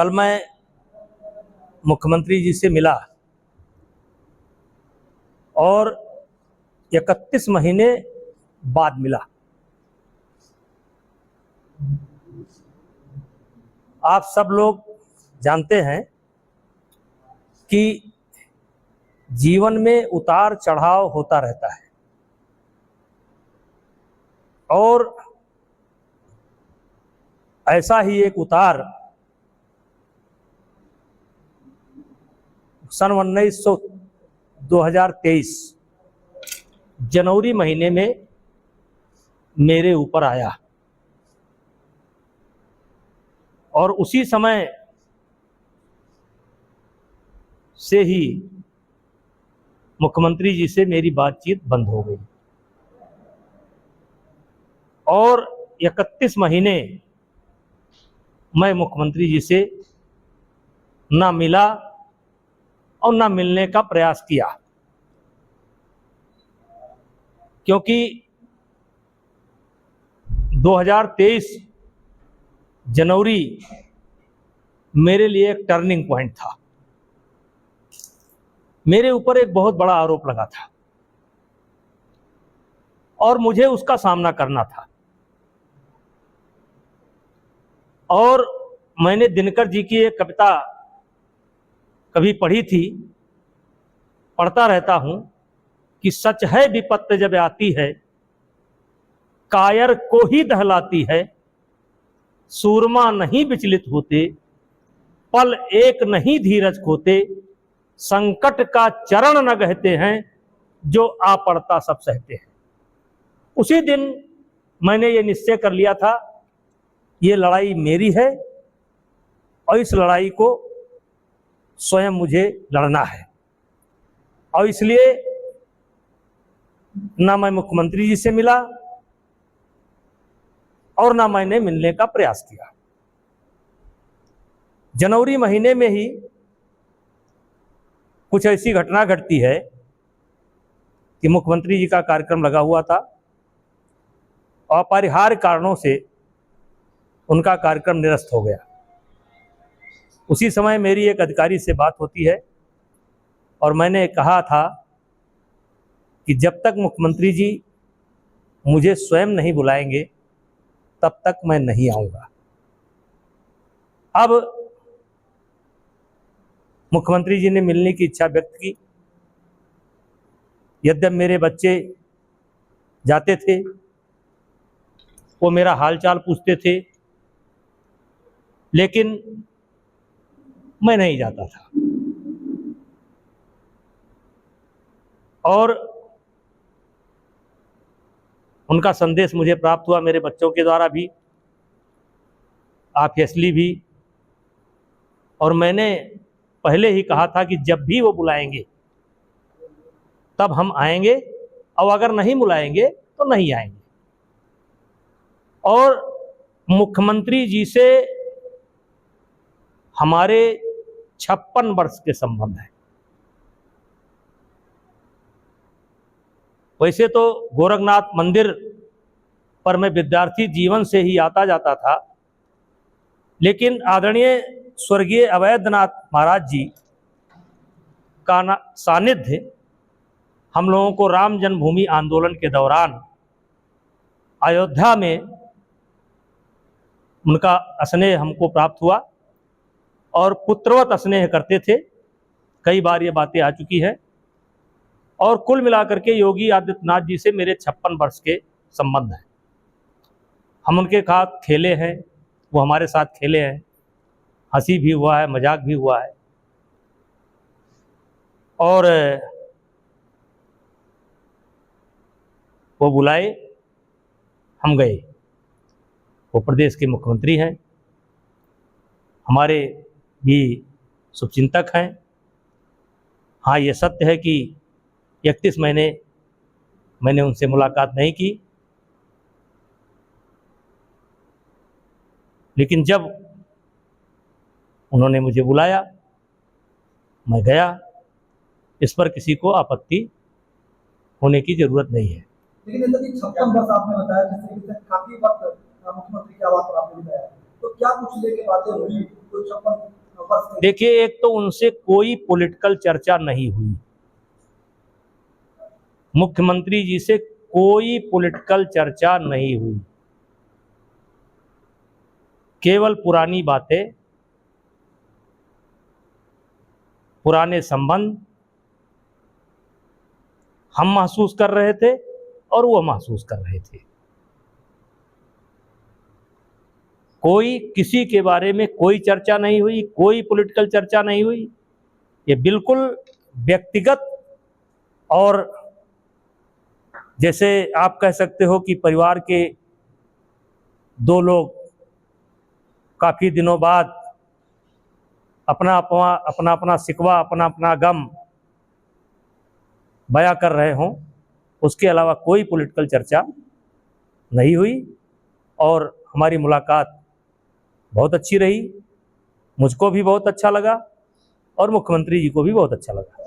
कल मैं मुख्यमंत्री जी से मिला और 31 महीने बाद मिला। आप सब लोग जानते हैं कि जीवन में उतार चढ़ाव होता रहता है और ऐसा ही एक उतार सन 2023 जनवरी महीने में मेरे ऊपर आया और उसी समय से ही मुख्यमंत्री जी से मेरी बातचीत बंद हो गई और 31 महीने मैं मुख्यमंत्री जी से ना मिला और ना मिलने का प्रयास किया, क्योंकि 2023 जनवरी मेरे लिए एक टर्निंग पॉइंट था। मेरे ऊपर एक बहुत बड़ा आरोप लगा था और मुझे उसका सामना करना था। और मैंने दिनकर जी की एक कविता कभी पढ़ी थी, पढ़ता रहता हूं कि सच है विपत्ति जब आती है, कायर को ही दहलाती है, सूरमा नहीं विचलित होते, पल एक नहीं धीरज खोते, संकट का चरण न गहते हैं, जो आ पड़ता सब सहते हैं। उसी दिन मैंने ये निश्चय कर लिया था, ये लड़ाई मेरी है और इस लड़ाई को स्वयं मुझे लड़ना है। और इसलिए ना मैं मुख्यमंत्री जी से मिला और ना मैंने मिलने का प्रयास किया। जनवरी महीने में ही कुछ ऐसी घटना घटती है कि मुख्यमंत्री जी का कार्यक्रम लगा हुआ था और अपरिहार्य कारणों से उनका कार्यक्रम निरस्त हो गया। उसी समय मेरी एक अधिकारी से बात होती है और मैंने कहा था कि जब तक मुख्यमंत्री जी मुझे स्वयं नहीं बुलाएंगे तब तक मैं नहीं आऊंगा। अब मुख्यमंत्री जी ने मिलने की इच्छा व्यक्त की। यद्यपि मेरे बच्चे जाते थे, वो मेरा हालचाल पूछते थे, लेकिन मैं नहीं जाता था। और उनका संदेश मुझे प्राप्त हुआ मेरे बच्चों के द्वारा भी, ऑब्वियसली भी। और मैंने पहले ही कहा था कि जब भी वो बुलाएंगे तब हम आएंगे और अगर नहीं बुलाएंगे तो नहीं आएंगे। और मुख्यमंत्री जी से हमारे 56 वर्ष के संबंध है। वैसे तो गोरखनाथ मंदिर पर मैं विद्यार्थी जीवन से ही आता जाता था, लेकिन आदरणीय स्वर्गीय अवैधनाथ महाराज जी का सानिध्य हम लोगों को राम जन्मभूमि आंदोलन के दौरान अयोध्या में उनका स्नेह हमको प्राप्त हुआ और पुत्रवत स्नेह करते थे। कई बार ये बातें आ चुकी है। और कुल मिलाकर के योगी आदित्यनाथ जी से मेरे 56 वर्ष के संबंध हैं। हम उनके साथ खेले हैं, वो हमारे साथ खेले हैं, हंसी भी हुआ है, मजाक भी हुआ है। और वो बुलाए, हम गए। वो प्रदेश के मुख्यमंत्री हैं, हमारे भी शुभचिंतक हैं। हाँ, ये सत्य है कि 31 महीने मैंने उनसे मुलाकात नहीं की, लेकिन जब उन्होंने मुझे बुलाया मैं गया। इस पर किसी को आपत्ति होने की जरूरत नहीं है। लेकिन जैसे कि 56 वर्ष आपने बताया, जिस तरीके से काफी वक्त मुख्यमंत्री के आवास पर आपने बताया, तो क्या कुछ लेके बातें हुई कोई 56 वर्ष के देखिए, एक तो उनसे कोई पॉलिटिकल चर्चा नहीं हुई, मुख्यमंत्री जी से कोई पॉलिटिकल चर्चा नहीं हुई, केवल पुरानी बातें, पुराने संबंध हम महसूस कर रहे थे और वो महसूस कर रहे थे। कोई किसी के बारे में कोई चर्चा नहीं हुई, कोई पॉलिटिकल चर्चा नहीं हुई। ये बिल्कुल व्यक्तिगत और जैसे आप कह सकते हो कि परिवार के दो लोग काफ़ी दिनों बाद अपना अपना शिकवा, अपना अपना गम बयां कर रहे हों, उसके अलावा कोई पॉलिटिकल चर्चा नहीं हुई। और हमारी मुलाकात बहुत अच्छी रही, मुझको भी बहुत अच्छा लगा और मुख्यमंत्री जी को भी बहुत अच्छा लगा।